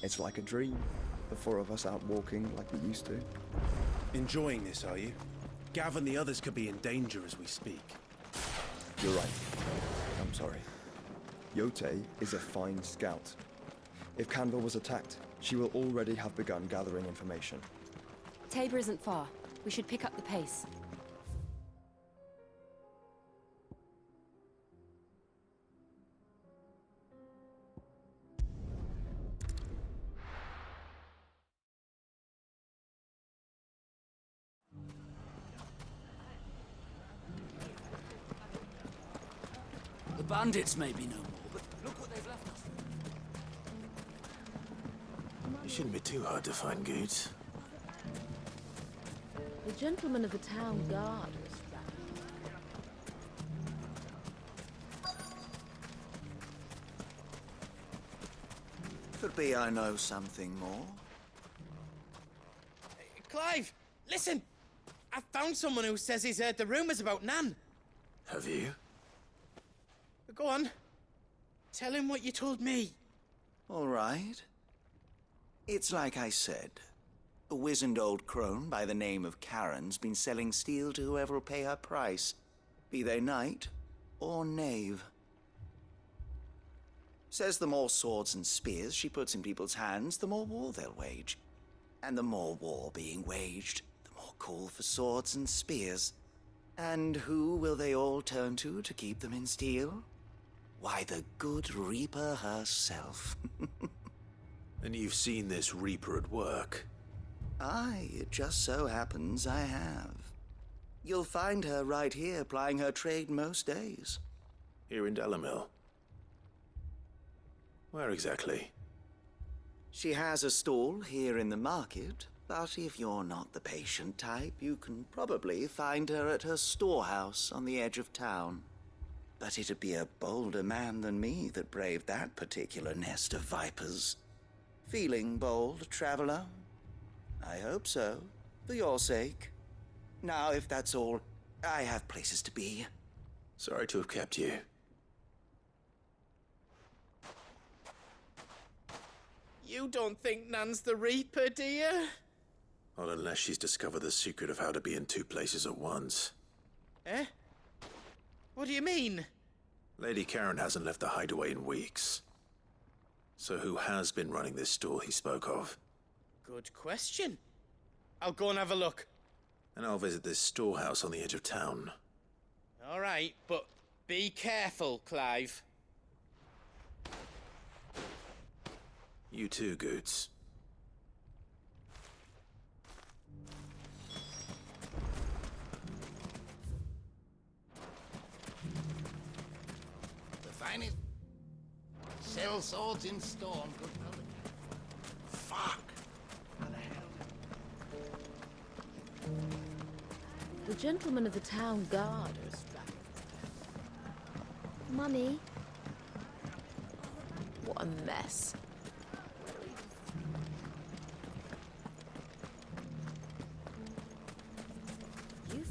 It's like a dream. The four of us out walking like we used to. Enjoying this, are you? Gav and the others could be in danger as we speak. You're right. I'm sorry. Yote is a fine scout. If Canville was attacked, she will already have begun gathering information. Tabor isn't far. We should pick up the pace. The bandits may be no more, but look what they've left us. It shouldn't be too hard to find Goots. The gentleman of the town guard was trapped. Could be I know something more. Clive, listen! I found someone who says he's heard the rumors about Nan. Have you? Go on. Tell him what you told me. All right. It's like I said. A wizened old crone by the name of Karen's been selling steel to whoever will pay her price, be they knight or knave. Says the more swords and spears she puts in people's hands, the more war they'll wage. And the more war being waged, the more call for swords and spears. And who will they all turn to keep them in steel? Why, the good Reaper herself. And you've seen this Reaper at work? Aye, it just so happens I have. You'll find her right here plying her trade most days. Here in Delamil? Where exactly? She has a stall here in the market, but if you're not the patient type, you can probably find her at her storehouse on the edge of town. But it'd be a bolder man than me that braved that particular nest of vipers. Feeling bold, traveler? I hope so, for your sake. Now, if that's all, I have places to be. Sorry to have kept you. You don't think Nan's the Reaper, do you? Not unless she's discovered the secret of how to be in two places at once. Eh? What do you mean? Lady Karen hasn't left the hideaway in weeks. So who has been running this stall he spoke of? Good question. I'll go and have a look. And I'll visit this storehouse on the edge of town. All right, but be careful, Clive. You too, Goots. The finest sell swords in storm. Good quality. Fuck! How the hell? The gentleman of the town guard was trapped. Mummy. What a mess. You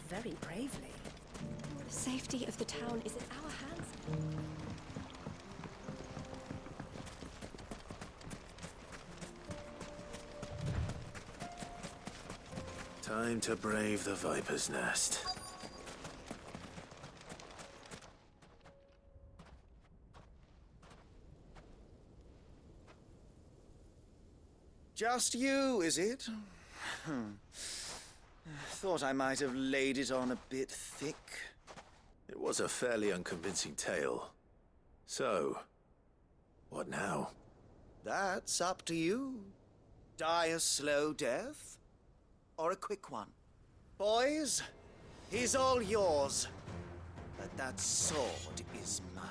very bravely. The safety of the town is in our hands. Time to brave the Viper's Nest. Just you, is it? Thought I might have laid it on a bit thick. It was a fairly unconvincing tale. So, what now? That's up to you. Die a slow death, or a quick one. Boys, he's all yours. But that sword is mine.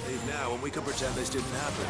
Leave now and we can pretend this didn't happen.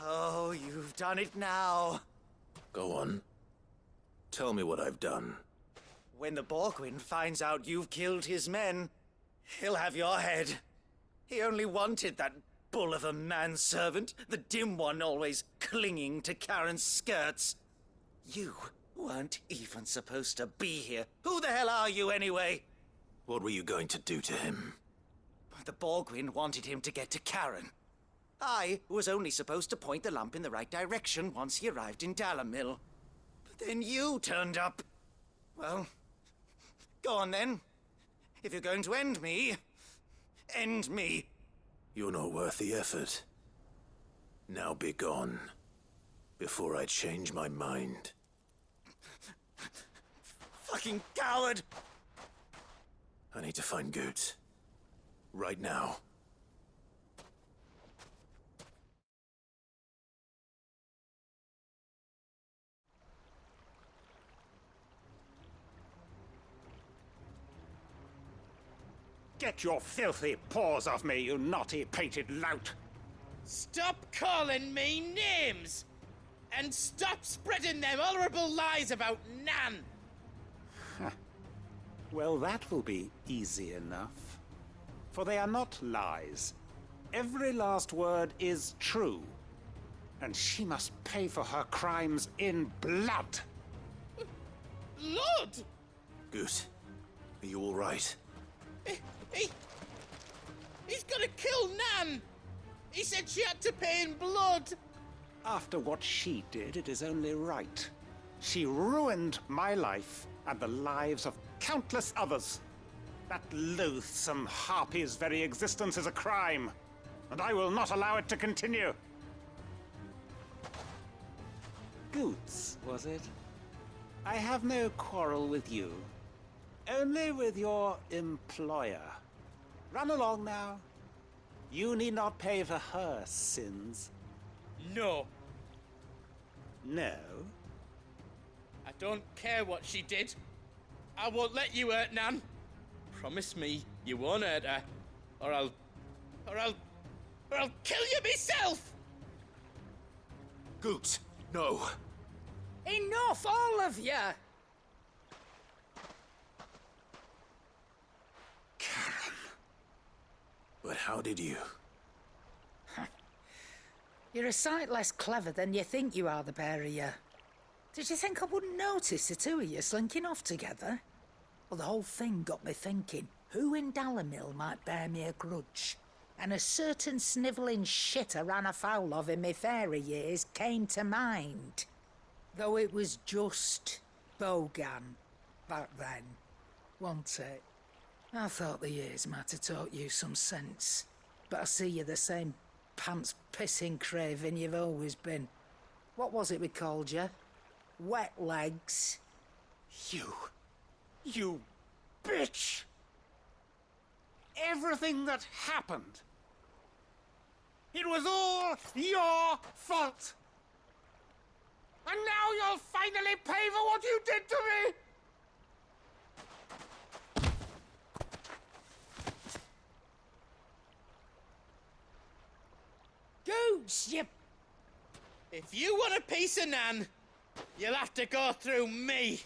Oh, you've done it now. Go on. Tell me what I've done. When the Borgwyn finds out you've killed his men, he'll have your head. He only wanted that bull of a manservant, the dim one always clinging to Karen's skirts. You weren't even supposed to be here. Who the hell are you anyway? What were you going to do to him? The Borgwyn wanted him to get to Karen. I was only supposed to point the lamp in the right direction once he arrived in Dalamil. But then you turned up. Well, go on then. If you're going to end me, end me. You're not worth the effort. Now be gone, before I change my mind. Fucking coward! I need to find Goetz. Right now. Get your filthy paws off me, you naughty painted lout! Stop calling me names! And stop spreading them horrible lies about Nan! Well, that will be easy enough. For they are not lies. Every last word is true. And she must pay for her crimes in blood. Lord! Goetz, are you all right? He's gonna kill Nan! He said she had to pay in blood! After what she did, it is only right. She ruined my life and the lives of countless others. That loathsome harpy's very existence is a crime, and I will not allow it to continue. Goetz, was it? I have no quarrel with you. Only with your employer. Run along now. You need not pay for her sins. No. No? I don't care what she did. I won't let you hurt Nan. Promise me you won't hurt her, or I'll kill you myself! Goetz, no. Enough, all of you! Karen. But how did you? You're a sight less clever than you think you are, the pair of you. Did you think I wouldn't notice the two of you slinking off together? Well, the whole thing got me thinking, who in Dalamil might bear me a grudge? And a certain snivelling shit I ran afoul of in my fairy years came to mind. Though it was just Bogan back then, wasn't it? I thought the years might have taught you some sense, but I see you're the same pants-pissing craven you've always been. What was it we called you? Wet legs? You bitch! Everything that happened, it was all your fault! And now you'll finally pay for what you did to me! Goetz, you... If you want a piece of Nan, you'll have to go through me.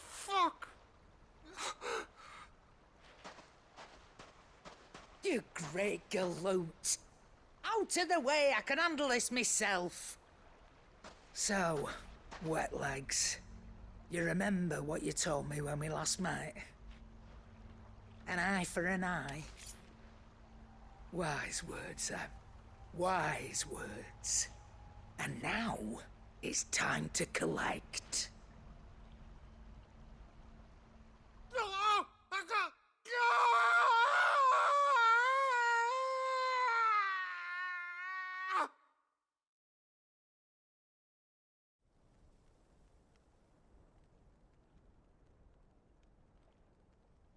Fuck! You great galoot. Out of the way, I can handle this myself. So, Wet legs. You remember what you told me when we last met? An eye for an eye. Wise words, Sam. Wise words. And now, it's time to collect.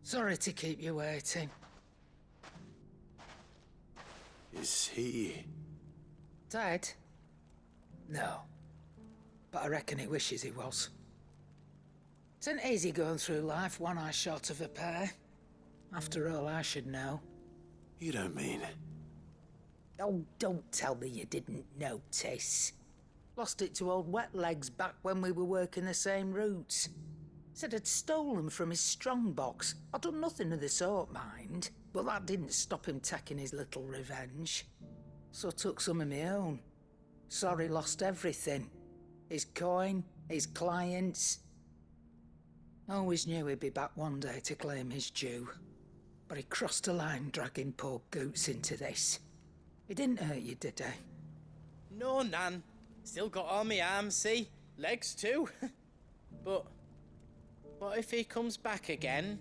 Sorry to keep you waiting. Is he... Dead? No. But I reckon he wishes he was. It ain't easy going through life one eye short of a pair. After all, I should know. You don't mean... Oh, don't tell me you didn't notice. Lost it to old Wet Legs back when we were working the same routes. Said I'd stolen from his strongbox. I'd done nothing of the sort, mind. But that didn't stop him taking his little revenge. So I took some of my own. Sorry, lost everything. His coin, his clients. Always knew he'd be back one day to claim his due. But he crossed a line dragging poor Goots into this. He didn't hurt you, did he? No, Nan. Still got all my arms, see? Legs too. But what if he comes back again?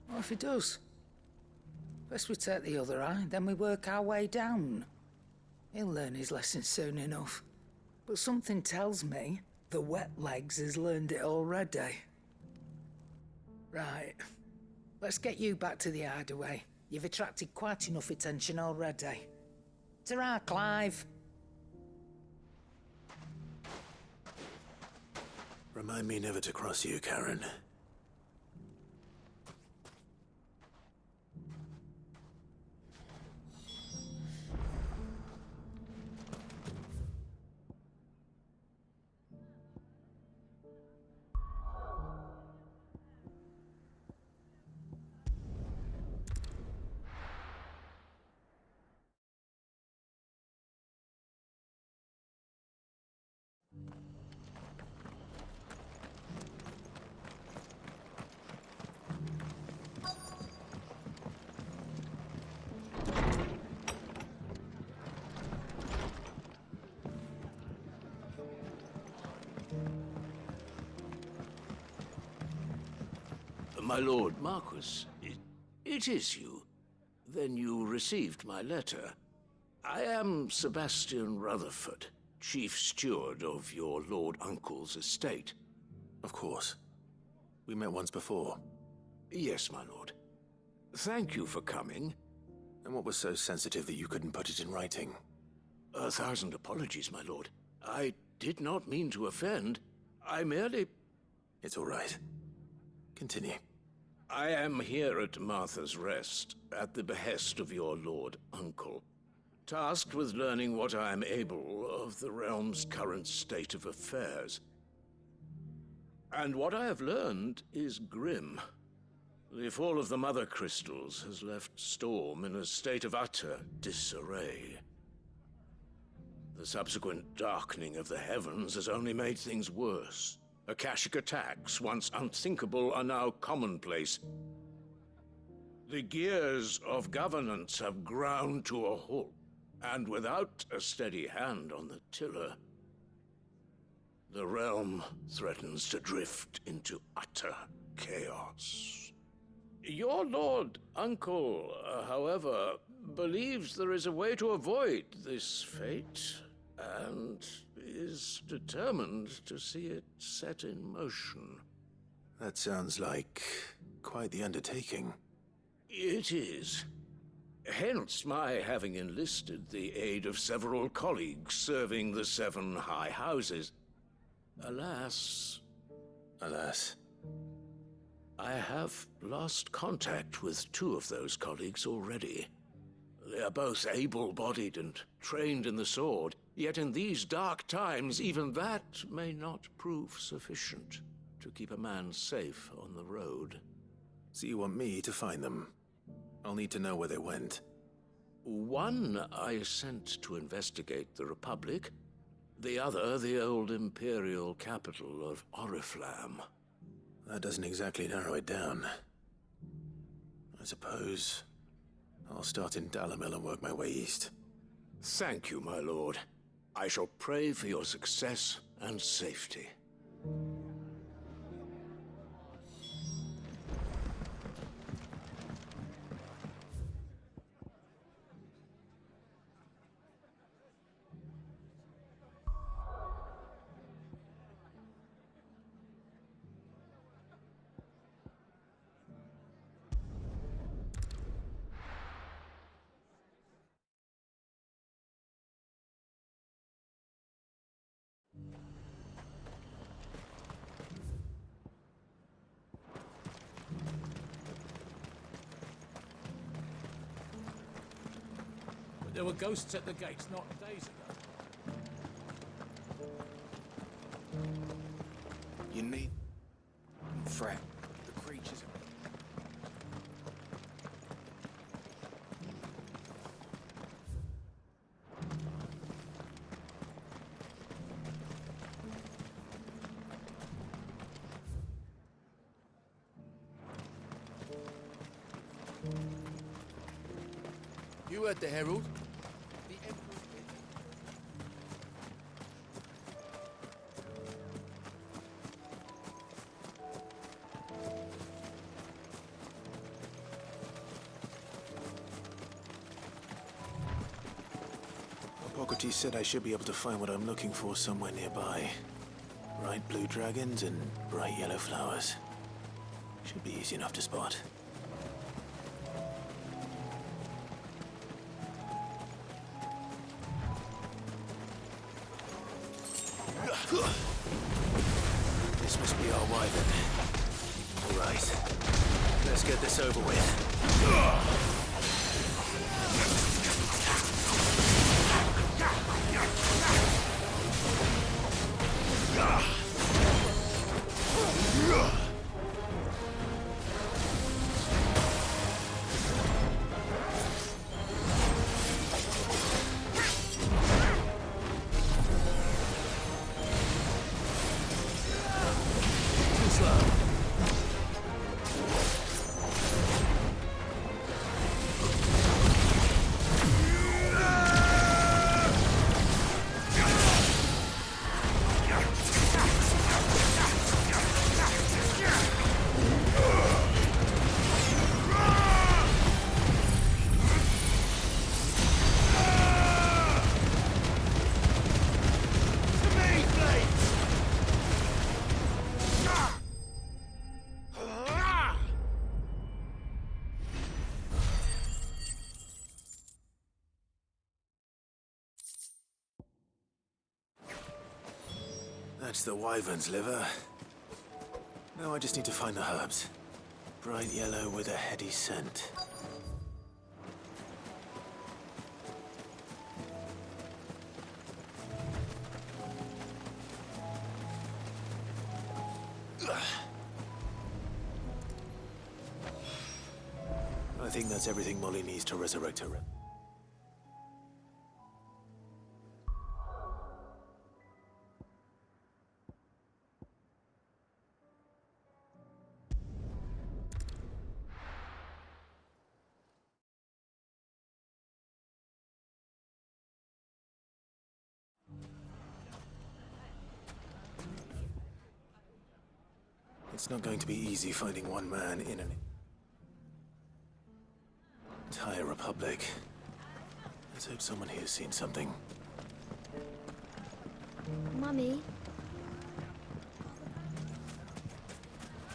What if he does? First we take the other eye, then we work our way down. He'll learn his lesson soon enough. But something tells me the Wet Legs has learned it already. Right. Let's get you back to the hideaway. You've attracted quite enough attention already. Ta-ra, Clive. Remind me never to cross you, Karen. My lord Marquis, it is you. Then you received my letter. I am Sebastian Rutherford, chief steward of your lord uncle's estate. Of course. We met once before. Yes, my lord. Thank you for coming. And what was so sensitive that you couldn't put it in writing? 1,000 apologies, my lord. I did not mean to offend. I merely... It's all right. Continue. I am here at Martha's Rest, at the behest of your lord uncle, tasked with learning what I am able of the realm's current state of affairs. And what I have learned is grim. The fall of the Mother Crystals has left Storm in a state of utter disarray. The subsequent darkening of the heavens has only made things worse. Akashic attacks, once unthinkable, are now commonplace. The gears of governance have ground to a halt, and without a steady hand on the tiller, the realm threatens to drift into utter chaos. Your lord uncle, however, believes there is a way to avoid this fate, and is determined to see it set in motion. That sounds like quite the undertaking. It is. Hence my having enlisted the aid of several colleagues serving the 7 high houses. Alas... Alas? I have lost contact with 2 of those colleagues already. They are both able-bodied and trained in the sword, yet in these dark times, even that may not prove sufficient to keep a man safe on the road. So you want me to find them? I'll need to know where they went. One I sent to investigate the Republic, The other, the old imperial capital of Oriflamme. That doesn't exactly narrow it down. I suppose I'll start in Dalamil and work my way east. Thank you, my lord. I shall pray for your success and safety. There were ghosts at the gates not days ago. You need... fret. The creatures are... You heard the herald. The Emperor's been... Hippocrates said I should be able to find what I'm looking for somewhere nearby. Bright blue dragons and bright yellow flowers. Should be easy enough to spot. This must be our wyvern. All right. Let's get this over with. That's the wyvern's liver. Now I just need to find the herbs. Bright yellow with a heady scent. I think that's everything Molly needs to resurrect her. It's not going to be easy finding one man in an entire republic. Let's hope someone here's seen something. Mummy.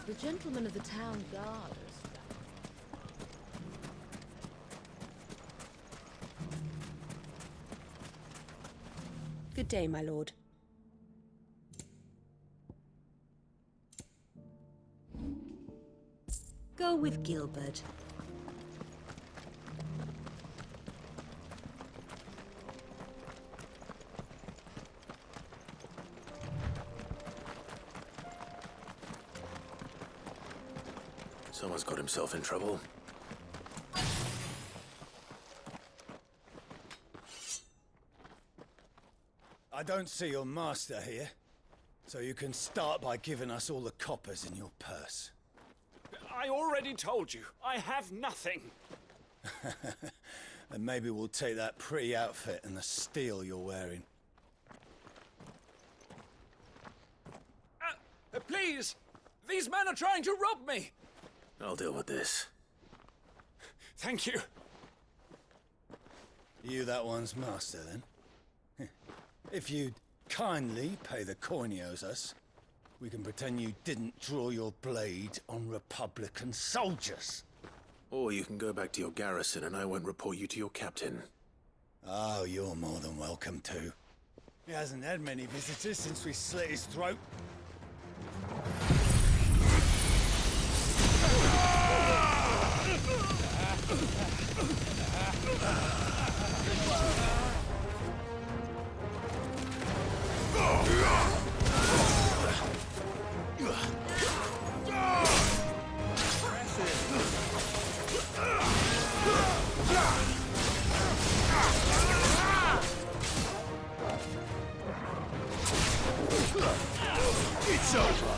The gentleman of the town guard. Good day, my lord. Go with Gilbert. Someone's got himself in trouble. I don't see your master here, so you can start by giving us all the coppers in your purse. I already told you, I have nothing. And maybe we'll take that pretty outfit and the steel you're wearing. Please! These men are trying to rob me! I'll deal with this. Thank you. You that one's master, then? If you'd kindly pay the coin he owes us, we can pretend you didn't draw your blade on Republican soldiers. Or you can go back to your garrison and I won't report you to your captain. Oh, you're more than welcome to. He hasn't had many visitors since we slit his throat. It's over.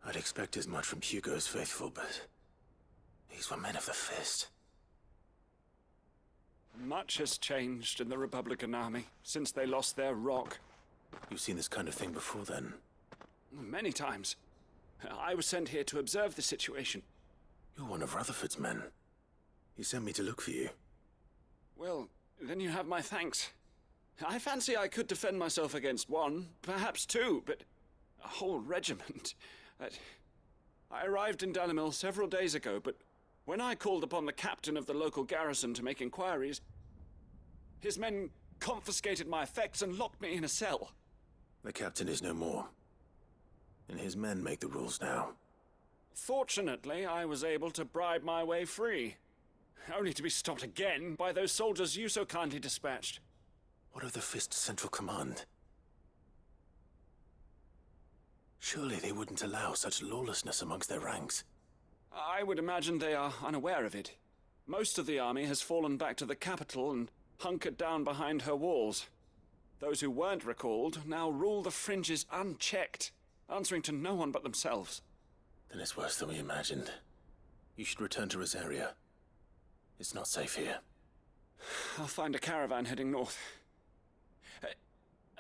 I'd expect as much from Hugo's faithful, but these were men of the fist. Much has changed in the Republican army since they lost their rock. You've seen this kind of thing before, then? Many times. I was sent here to observe the situation. You're one of Rutherford's men. He sent me to look for you. Well, then you have my thanks. I fancy I could defend myself against one, perhaps two, but a whole regiment. I arrived in Dalimil several days ago, but when I called upon the captain of the local garrison to make inquiries, his men confiscated my effects and locked me in a cell. The captain is no more, and his men make the rules now. Fortunately, I was able to bribe my way free, only to be stopped again by those soldiers you so kindly dispatched. What of the Fist's Central Command? Surely they wouldn't allow such lawlessness amongst their ranks. I would imagine they are unaware of it. Most of the army has fallen back to the capital and hunkered down behind her walls. Those who weren't recalled now rule the fringes unchecked, answering to no one but themselves. Then it's worse than we imagined. You should return to Rosaria. It's not safe here. I'll find a caravan heading north.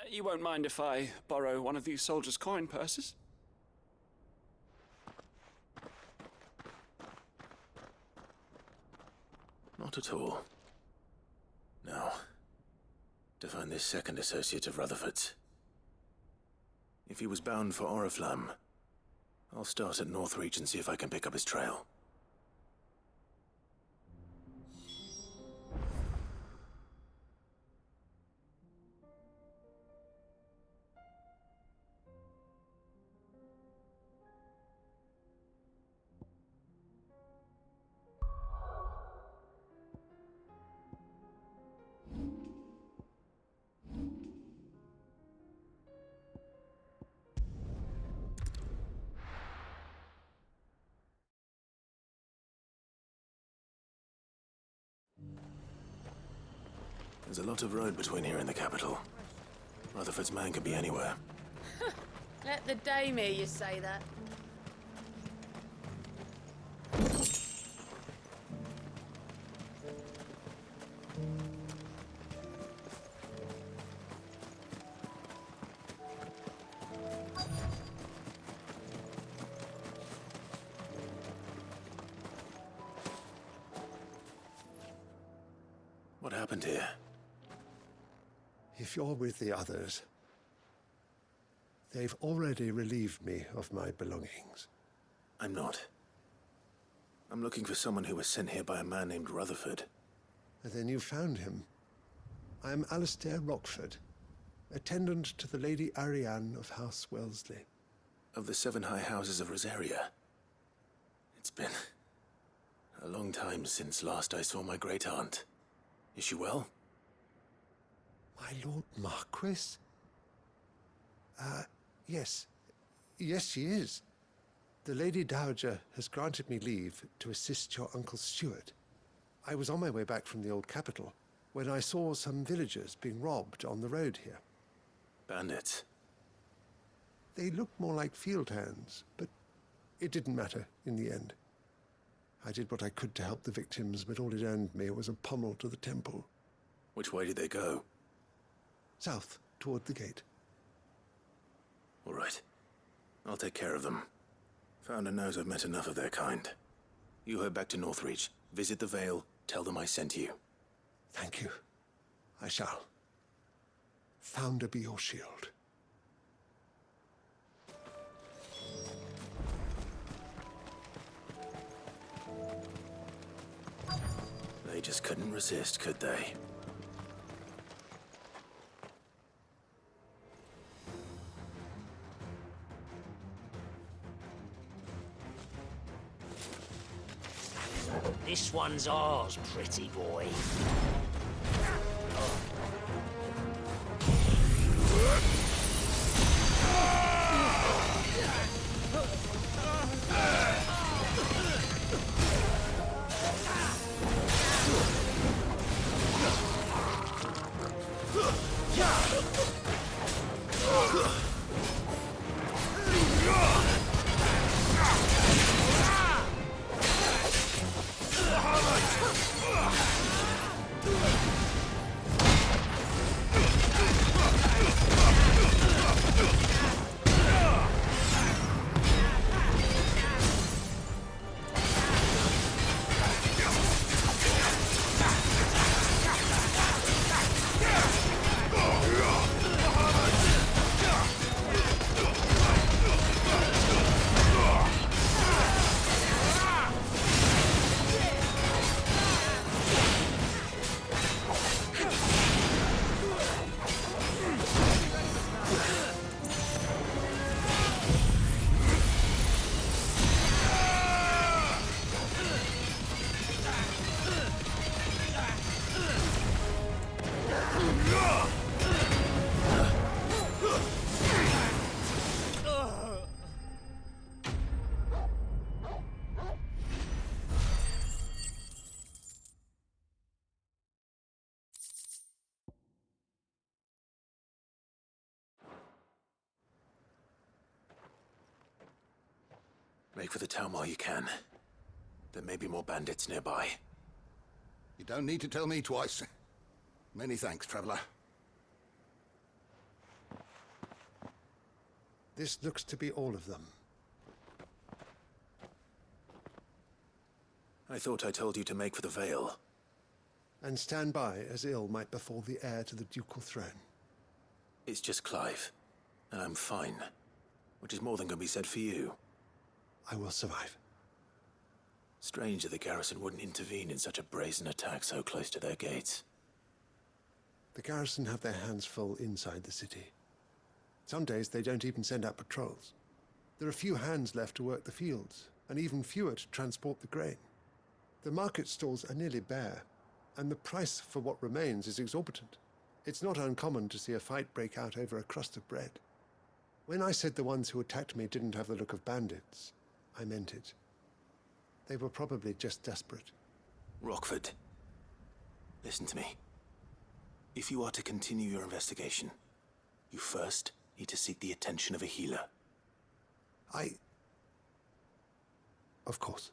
You won't mind if I borrow one of these soldiers' coin purses? Not at all. Now, to find this second associate of Rutherford's. If he was bound for Oriflamme, I'll start at Northreach and see if I can pick up his trail. There's a lot of road between here and the capital. Rutherford's man could be anywhere. Let the dame hear you say that. What happened here? If you're with the others, they've already relieved me of my belongings. I'm not. I'm looking for someone who was sent here by a man named Rutherford. And then you found him. I am Alistair Rockford, attendant to the Lady Ariane of House Wellesley. Of the 7 high houses of Rosaria. It's been a long time since last I saw my great-aunt. Is she well? My Lord Marquis? Yes. Yes, she is. The Lady Dowager has granted me leave to assist your Uncle Stuart. I was on my way back from the old capital when I saw some villagers being robbed on the road here. Bandits? They looked more like field hands, but it didn't matter in the end. I did what I could to help the victims, but all it earned me was a pommel to the temple. Which way did they go? South, toward the gate. All right. I'll take care of them. Founder knows I've met enough of their kind. You head back to Northreach, visit the Vale, tell them I sent you. Thank you. I shall. Founder be your shield. They just couldn't resist, could they? This one's ours, pretty boy. Make for the town while you can. There may be more bandits nearby. You don't need to tell me twice. Many thanks, traveler. This looks to be all of them. I thought I told you to make for the Vale. And stand by as ill might befall the heir to the ducal throne. It's just Clive, and I'm fine. Which is more than can be said for you. I will survive. Strange that the garrison wouldn't intervene in such a brazen attack so close to their gates. The garrison have their hands full inside the city. Some days they don't even send out patrols. There are few hands left to work the fields, and even fewer to transport the grain. The market stalls are nearly bare, and the price for what remains is exorbitant. It's not uncommon to see a fight break out over a crust of bread. When I said the ones who attacked me didn't have the look of bandits, I meant it. They were probably just desperate. Rockford, listen to me. If you are to continue your investigation, you first need to seek the attention of a healer. Of course.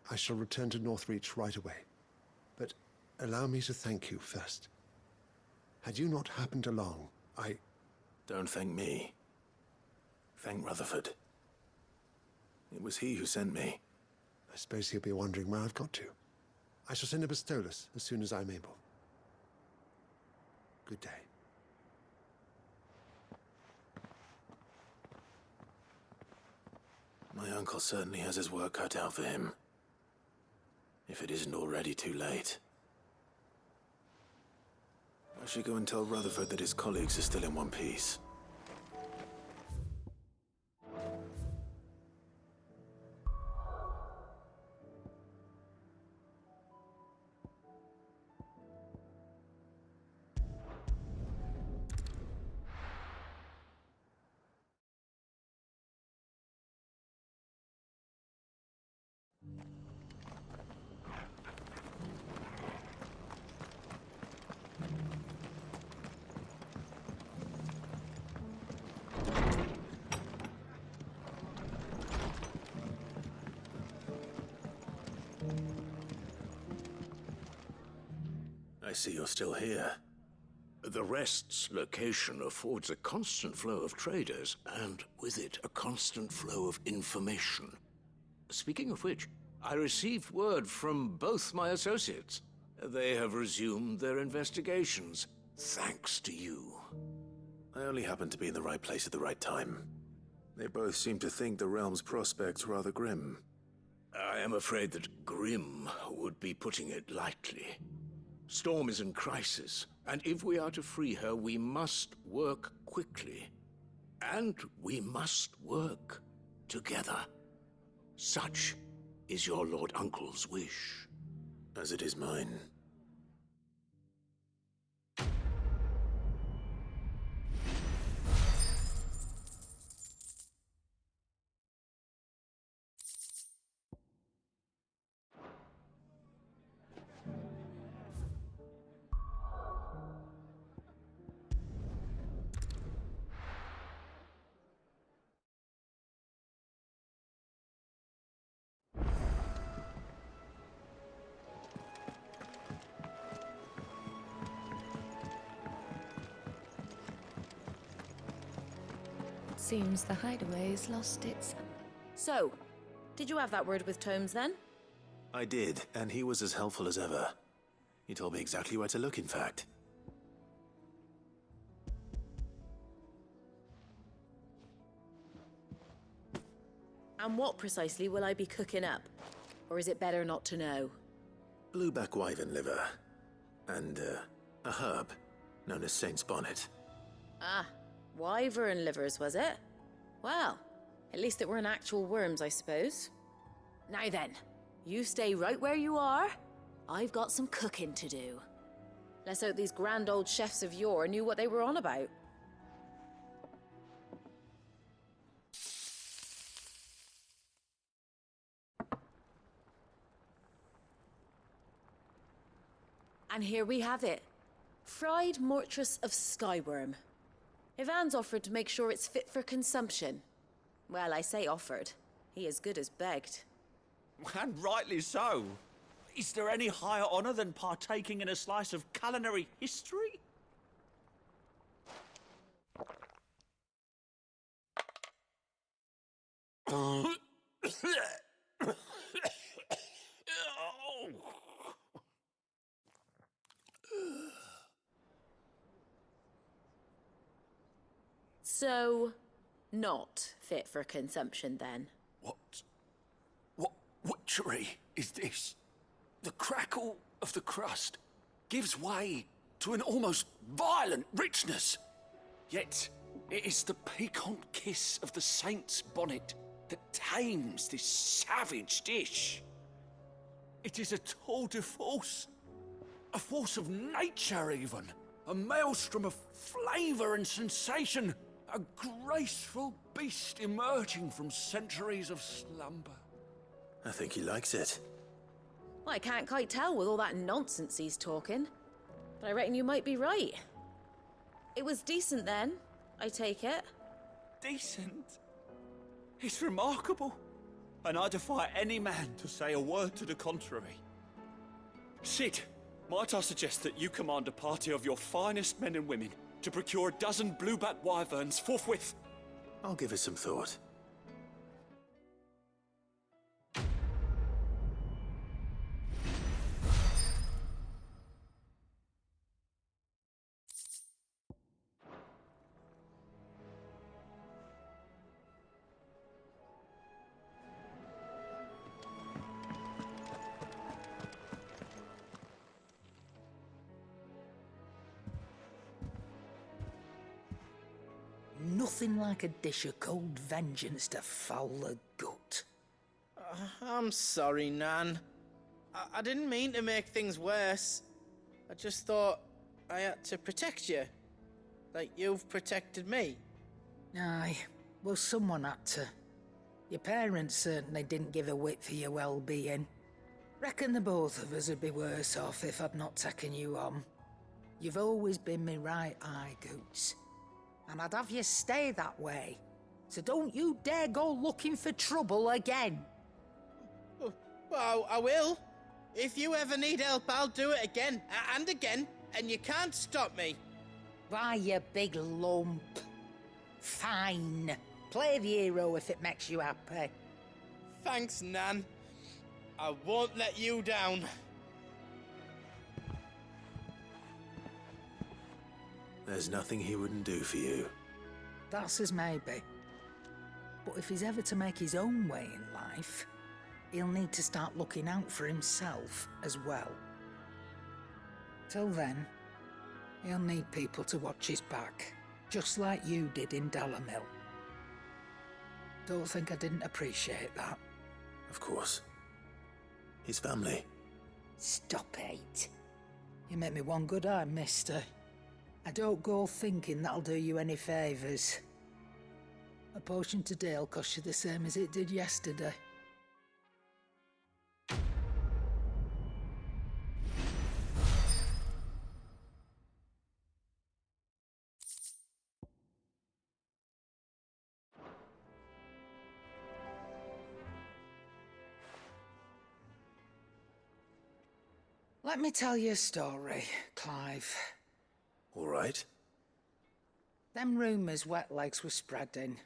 I shall return to Northreach right away. But allow me to thank you first. Had you not happened along, Don't thank me. Thank Rutherford. It was he who sent me. I suppose he'll be wondering where I've got to. I shall send a Bastolus as soon as I'm able. Good day. My uncle certainly has his work cut out for him. If it isn't already too late. I should go and tell Rutherford that his colleagues are still in one piece. I see you're still here. The Rest's location affords a constant flow of traders, and with it, a constant flow of information. Speaking of which, I received word from both my associates. They have resumed their investigations, thanks to you. I only happened to be in the right place at the right time. They both seem to think the realm's prospects rather grim. I am afraid that grim would be putting it lightly. Storm is in crisis, and if we are to free her, we must work quickly. And we must work together. Such is your Lord Uncle's wish. As it is mine. Seems the hideaway's lost its... So, did you have that word with Tomes then? I did, and he was as helpful as ever. He told me exactly where to look, in fact. And what precisely will I be cooking up? Or is it better not to know? Blueback wyvern liver. And, a herb known as Saint's Bonnet. Ah, wyvern livers, was it? Well, at least it weren't actual worms, I suppose. Now then, you stay right where you are. I've got some cooking to do. Let's hope these grand old chefs of yore knew what they were on about. And here we have it. Fried mortress of skyworm. Ivan's offered to make sure it's fit for consumption. Well, I say offered. He as good as begged. And rightly so. Is there any higher honor than partaking in a slice of culinary history? So, not fit for consumption then? What witchery is this? The crackle of the crust gives way to an almost violent richness. Yet, it is the piquant kiss of the saint's bonnet that tames this savage dish. It is a tour de force. A force of nature, even. A maelstrom of flavor and sensation. A graceful beast emerging from centuries of slumber. I think he likes it. Well, I can't quite tell with all that nonsense he's talking. But I reckon you might be right. It was decent then, I take it. Decent? It's remarkable. And I defy any man to say a word to the contrary. Sid, might I suggest that you command a party of your finest men and women to procure a dozen blueback wyverns forthwith? I'll give it some thought. nothing like a dish of cold vengeance to foul the gut. I'm sorry, Nan. I didn't mean to make things worse. I just thought I had to protect you. Like you've protected me. Aye, well, someone had to. Your parents certainly didn't give a whit for your well-being. Reckon the both of us would be worse off if I'd not taken you on. You've always been me right eye, Goots. And I'd have you stay that way. So don't you dare go looking for trouble again. Well, I will. If you ever need help, I'll do it again and again, and you can't stop me. Why, you big lump. Fine. Play the hero if it makes you happy. Thanks, Nan. I won't let you down. There's nothing he wouldn't do for you. That's as maybe. But if he's ever to make his own way in life, he'll need to start looking out for himself as well. Till then, he'll need people to watch his back, just like you did in Dalamil. Don't think I didn't appreciate that. Of course. His family. Stop it. You make me one good eye, mister. I don't go thinking that'll do you any favours. A potion today'll cost you the same as it did yesterday. Let me tell you a story, Clive. All right. Them rumours wet legs were spreading.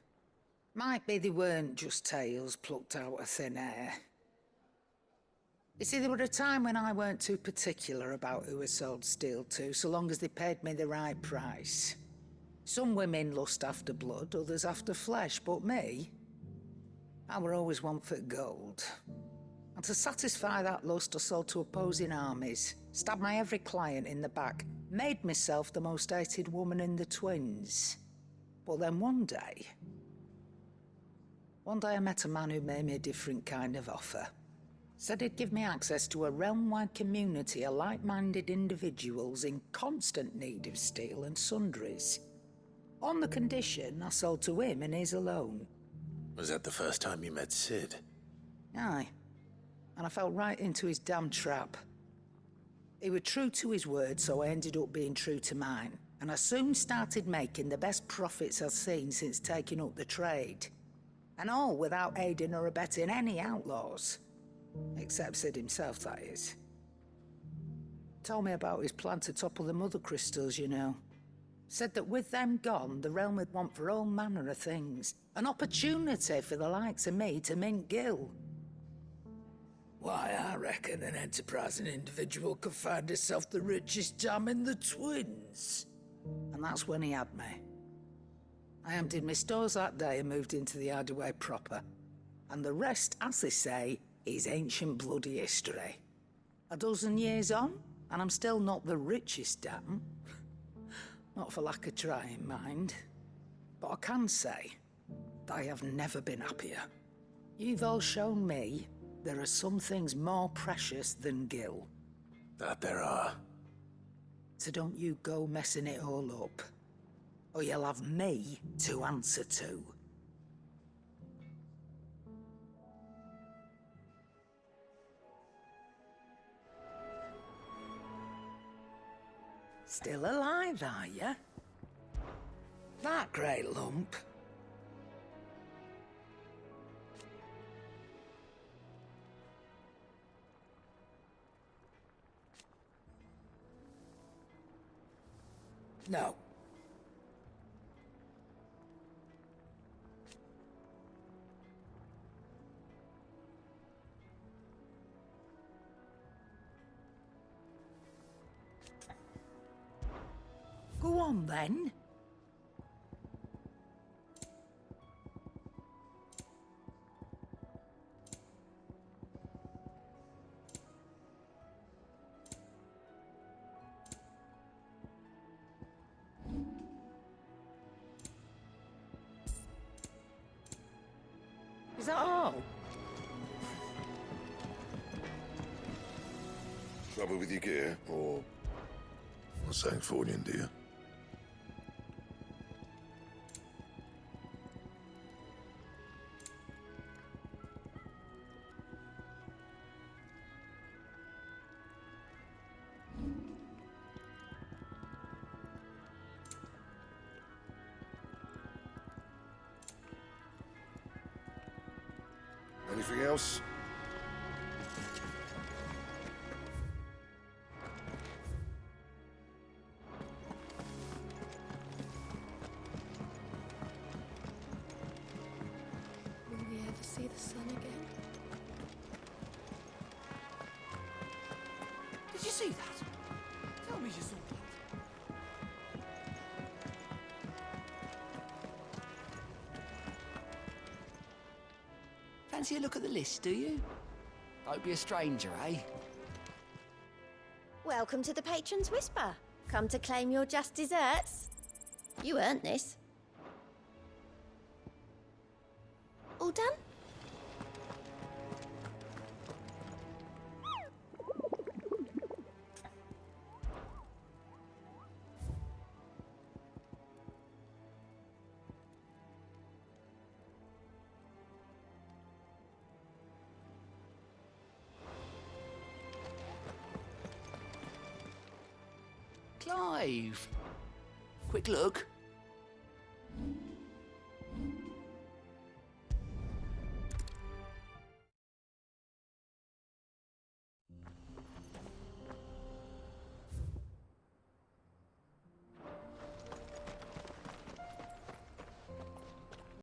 Might be they weren't just tales plucked out of thin air. You see, there were a time when I weren't too particular about who I sold steel to, so long as they paid me the right price. Some women lust after blood, others after flesh, but me, I were always one for gold. And to satisfy that lust, I sold to opposing armies, stabbed my every client in the back, made myself the most hated woman in the Twins. But then one day I met a man who made me a different kind of offer. Said he'd give me access to a realm-wide community of like-minded individuals in constant need of steel and sundries. On the condition I sold to him and his alone. Was that the first time you met Sid? Aye. And I fell right into his damn trap. He was true to his word, so I ended up being true to mine. And I soon started making the best profits I've seen since taking up the trade. And all without aiding or abetting any outlaws. Except Sid himself, that is. Told me about his plan to topple the Mother Crystals, you know. Said that with them gone, the realm would want for all manner of things. An opportunity for the likes of me to mint gil. Why, I reckon an enterprising individual could find himself the richest dam in the Twins. And that's when he had me. I emptied my stores that day and moved into the Hideaway proper. And the rest, as they say, is ancient bloody history. A dozen years on, and I'm still not the richest dam. Not for lack of trying, mind. But I can say that I have never been happier. You've all shown me there are some things more precious than gil. That there are. So don't you go messing it all up, or you'll have me to answer to. Still alive, are you? That great lump. No. Go on, then. Is that all? Trouble with your gear, or something Fordian, do you? Anything else? Will we ever see the sun again? Did you see that? Tell me you saw that. Fancy a look at the list, do you? Don't be a stranger, eh? Welcome to the Patron's Whisper. Come to claim your just desserts. You earned this. All done? Clive. Quick look.